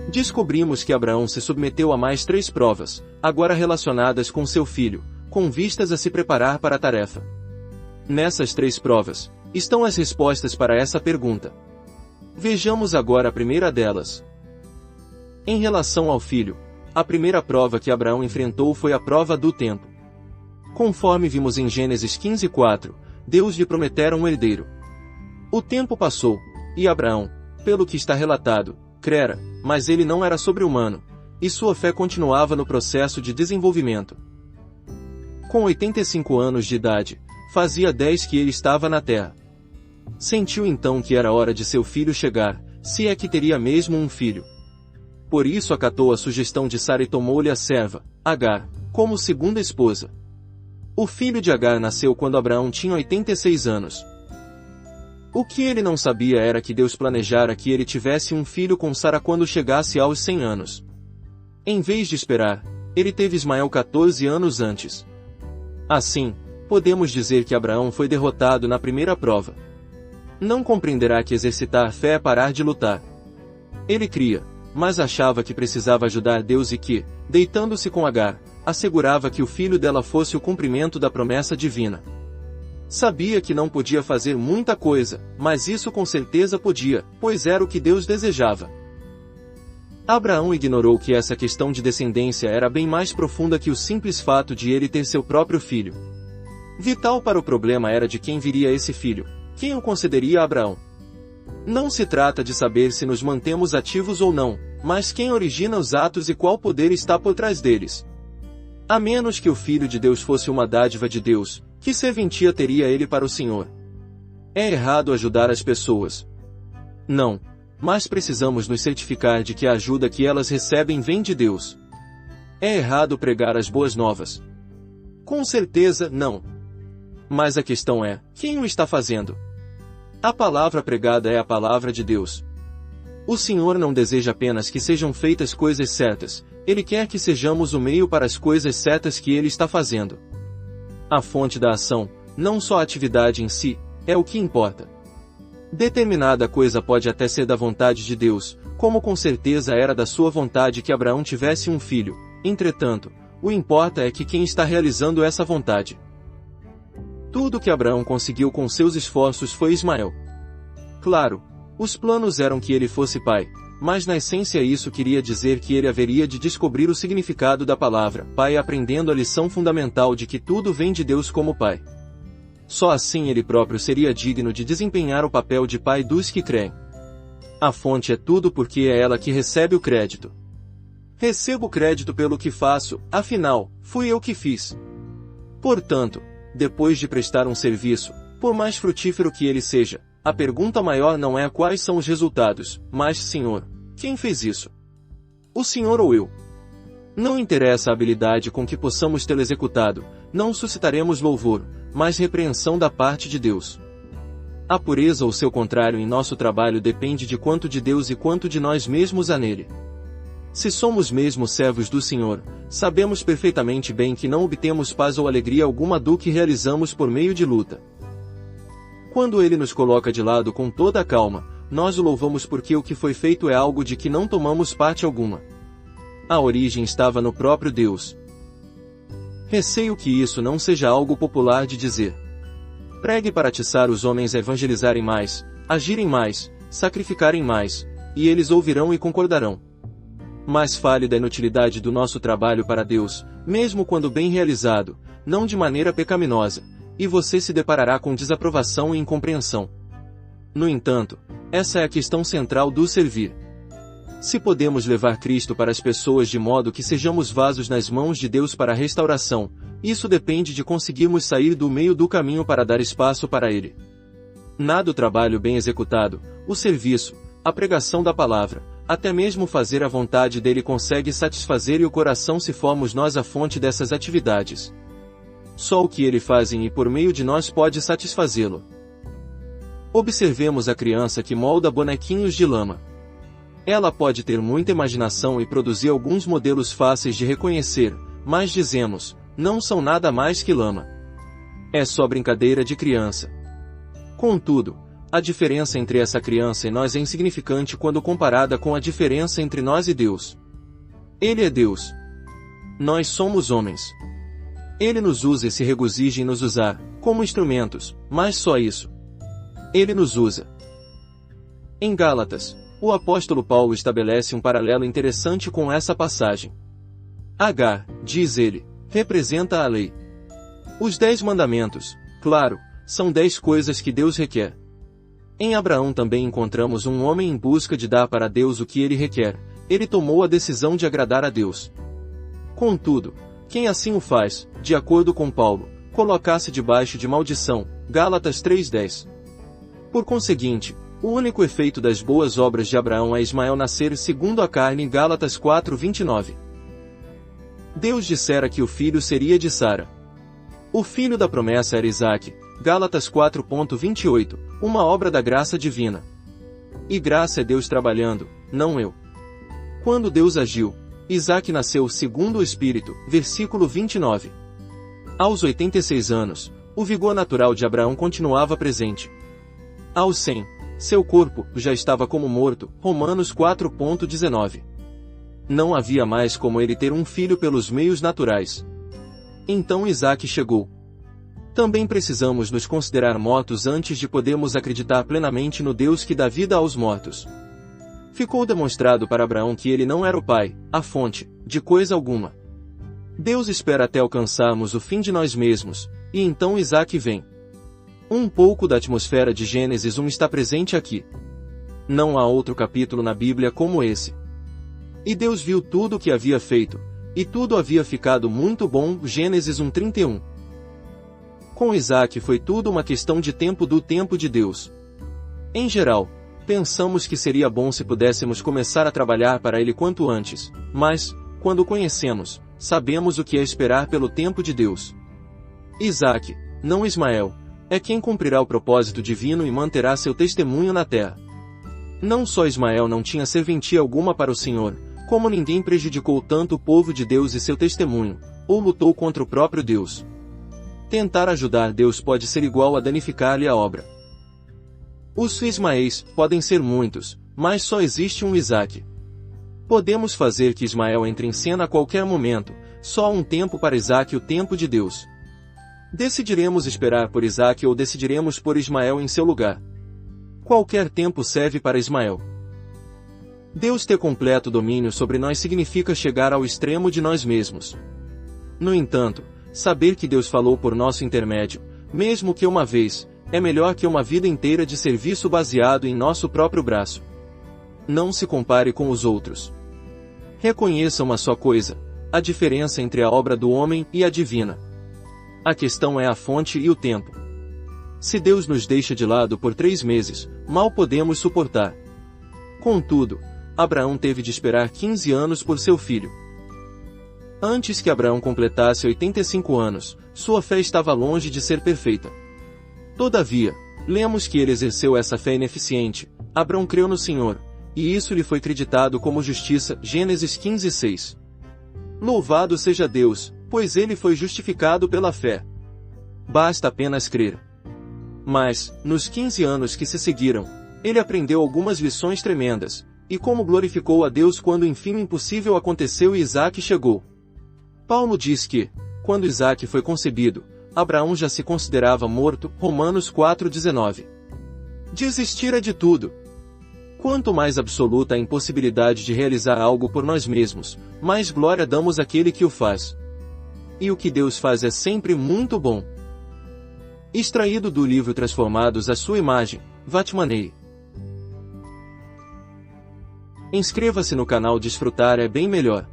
Descobrimos que Abraão se submeteu a mais 3 provas, agora relacionadas com seu filho, com vistas a se preparar para a tarefa. Nessas 3 provas, estão as respostas para essa pergunta. Vejamos agora a primeira delas. Em relação ao filho, a primeira prova que Abraão enfrentou foi a prova do tempo. Conforme vimos em Gênesis 15:4, Deus lhe prometera um herdeiro. O tempo passou, e Abraão, pelo que está relatado, crera, mas ele não era sobre-humano, e sua fé continuava no processo de desenvolvimento. Com 85 anos de idade, fazia 10 que ele estava na terra. Sentiu então que era hora de seu filho chegar, se é que teria mesmo um filho. Por isso acatou a sugestão de Sara e tomou-lhe a serva, Agar, como segunda esposa. O filho de Agar nasceu quando Abraão tinha 86 anos. O que ele não sabia era que Deus planejara que ele tivesse um filho com Sara quando chegasse aos 100 anos. Em vez de esperar, ele teve Ismael 14 anos antes. Assim, podemos dizer que Abraão foi derrotado na primeira prova. Não compreenderá que exercitar fé é parar de lutar. Ele cria, mas achava que precisava ajudar Deus e que, deitando-se com Agar, assegurava que o filho dela fosse o cumprimento da promessa divina. Sabia que não podia fazer muita coisa, mas isso com certeza podia, pois era o que Deus desejava. Abraão ignorou que essa questão de descendência era bem mais profunda que o simples fato de ele ter seu próprio filho. Vital para o problema era de quem viria esse filho, quem o concederia a Abraão. Não se trata de saber se nos mantemos ativos ou não, mas quem origina os atos e qual poder está por trás deles. A menos que o Filho de Deus fosse uma dádiva de Deus, que serventia teria ele para o Senhor? É errado ajudar as pessoas? Não, mas precisamos nos certificar de que a ajuda que elas recebem vem de Deus. É errado pregar as boas novas? Com certeza, não. Mas a questão é, quem o está fazendo? A palavra pregada é a palavra de Deus. O Senhor não deseja apenas que sejam feitas coisas certas, Ele quer que sejamos o meio para as coisas certas que Ele está fazendo. A fonte da ação, não só a atividade em si, é o que importa. Determinada coisa pode até ser da vontade de Deus, como com certeza era da sua vontade que Abraão tivesse um filho, entretanto, o importa é que quem está realizando essa vontade. Tudo que Abraão conseguiu com seus esforços foi Ismael. Claro, os planos eram que ele fosse pai, mas na essência isso queria dizer que ele haveria de descobrir o significado da palavra pai aprendendo a lição fundamental de que tudo vem de Deus como pai. Só assim ele próprio seria digno de desempenhar o papel de pai dos que creem. A fonte é tudo porque é ela que recebe o crédito. Recebo crédito pelo que faço, afinal, fui eu que fiz. Portanto, depois de prestar um serviço, por mais frutífero que ele seja, a pergunta maior não é quais são os resultados, mas, Senhor, quem fez isso? O Senhor ou eu? Não interessa a habilidade com que possamos tê-lo executado, não suscitaremos louvor, mas repreensão da parte de Deus. A pureza ou seu contrário em nosso trabalho depende de quanto de Deus e quanto de nós mesmos há nele. Se somos mesmo servos do Senhor, sabemos perfeitamente bem que não obtemos paz ou alegria alguma do que realizamos por meio de luta. Quando Ele nos coloca de lado com toda a calma, nós o louvamos porque o que foi feito é algo de que não tomamos parte alguma. A origem estava no próprio Deus. Receio que isso não seja algo popular de dizer. Pregue para atiçar os homens a evangelizarem mais, agirem mais, sacrificarem mais, e eles ouvirão e concordarão. Mas fale da inutilidade do nosso trabalho para Deus, mesmo quando bem realizado, não de maneira pecaminosa, e você se deparará com desaprovação e incompreensão. No entanto, essa é a questão central do servir. Se podemos levar Cristo para as pessoas de modo que sejamos vasos nas mãos de Deus para a restauração, isso depende de conseguirmos sair do meio do caminho para dar espaço para Ele. Nada o trabalho bem executado, o serviço, a pregação da palavra, até mesmo fazer a vontade dele consegue satisfazer o coração se formos nós a fonte dessas atividades. Só o que ele faz em e por meio de nós pode satisfazê-lo. Observemos a criança que molda bonequinhos de lama. Ela pode ter muita imaginação e produzir alguns modelos fáceis de reconhecer, mas dizemos, não são nada mais que lama. É só brincadeira de criança. Contudo, a diferença entre essa criança e nós é insignificante quando comparada com a diferença entre nós e Deus. Ele é Deus. Nós somos homens. Ele nos usa e se regozija em nos usar, como instrumentos, mas só isso. Ele nos usa. Em Gálatas, o apóstolo Paulo estabelece um paralelo interessante com essa passagem. Agar, diz ele, representa a lei. Os 10 mandamentos, claro, são 10 coisas que Deus requer. Em Abraão também encontramos um homem em busca de dar para Deus o que ele requer. Ele tomou a decisão de agradar a Deus. Contudo, quem assim o faz, de acordo com Paulo, coloca-se debaixo de maldição, Gálatas 3:10. Por conseguinte, o único efeito das boas obras de Abraão é Ismael nascer segundo a carne, Gálatas 4:29. Deus dissera que o filho seria de Sara. O filho da promessa era Isaque, Gálatas 4:28, uma obra da graça divina. E graça é Deus trabalhando, não eu. Quando Deus agiu, Isaque nasceu segundo o Espírito, versículo 29. Aos 86 anos, o vigor natural de Abraão continuava presente. Aos 100, seu corpo já estava como morto, Romanos 4:19. Não havia mais como ele ter um filho pelos meios naturais. Então Isaque chegou. Também precisamos nos considerar mortos antes de podermos acreditar plenamente no Deus que dá vida aos mortos. Ficou demonstrado para Abraão que ele não era o pai, a fonte, de coisa alguma. Deus espera até alcançarmos o fim de nós mesmos, e então Isaque vem. Um pouco da atmosfera de Gênesis 1 está presente aqui. Não há outro capítulo na Bíblia como esse. E Deus viu tudo o que havia feito, e tudo havia ficado muito bom, Gênesis 1:31. Com Isaque foi tudo uma questão de tempo do tempo de Deus. Em geral, pensamos que seria bom se pudéssemos começar a trabalhar para ele quanto antes, mas, quando o conhecemos, sabemos o que é esperar pelo tempo de Deus. Isaque, não Ismael, é quem cumprirá o propósito divino e manterá seu testemunho na terra. Não só Ismael não tinha serventia alguma para o Senhor, como ninguém prejudicou tanto o povo de Deus e seu testemunho, ou lutou contra o próprio Deus. Tentar ajudar Deus pode ser igual a danificar-lhe a obra. Os Ismaéis podem ser muitos, mas só existe um Isaque. Podemos fazer que Ismael entre em cena a qualquer momento, só há um tempo para Isaque, o tempo de Deus. Decidiremos esperar por Isaque ou decidiremos por Ismael em seu lugar. Qualquer tempo serve para Ismael. Deus ter completo domínio sobre nós significa chegar ao extremo de nós mesmos. No entanto, saber que Deus falou por nosso intermédio, mesmo que uma vez, é melhor que uma vida inteira de serviço baseado em nosso próprio braço. Não se compare com os outros. Reconheça uma só coisa: a diferença entre a obra do homem e a divina. A questão é a fonte e o tempo. Se Deus nos deixa de lado por 3 meses, mal podemos suportar. Contudo, Abraão teve de esperar 15 anos por seu filho. Antes que Abraão completasse 85 anos, sua fé estava longe de ser perfeita. Todavia, lemos que ele exerceu essa fé ineficiente. Abraão creu no Senhor, e isso lhe foi creditado como justiça, Gênesis 15:6. Louvado seja Deus, pois ele foi justificado pela fé. Basta apenas crer. Mas, nos 15 anos que se seguiram, ele aprendeu algumas lições tremendas, e como glorificou a Deus quando enfim o impossível aconteceu e Isaque chegou. Paulo diz que, quando Isaque foi concebido, Abraão já se considerava morto, Romanos 4:19. Desistira de tudo. Quanto mais absoluta a impossibilidade de realizar algo por nós mesmos, mais glória damos àquele que o faz. E o que Deus faz é sempre muito bom. Extraído do livro Transformados à Sua Imagem, Vatmanei. Inscreva-se no canal. Desfrutar é bem melhor.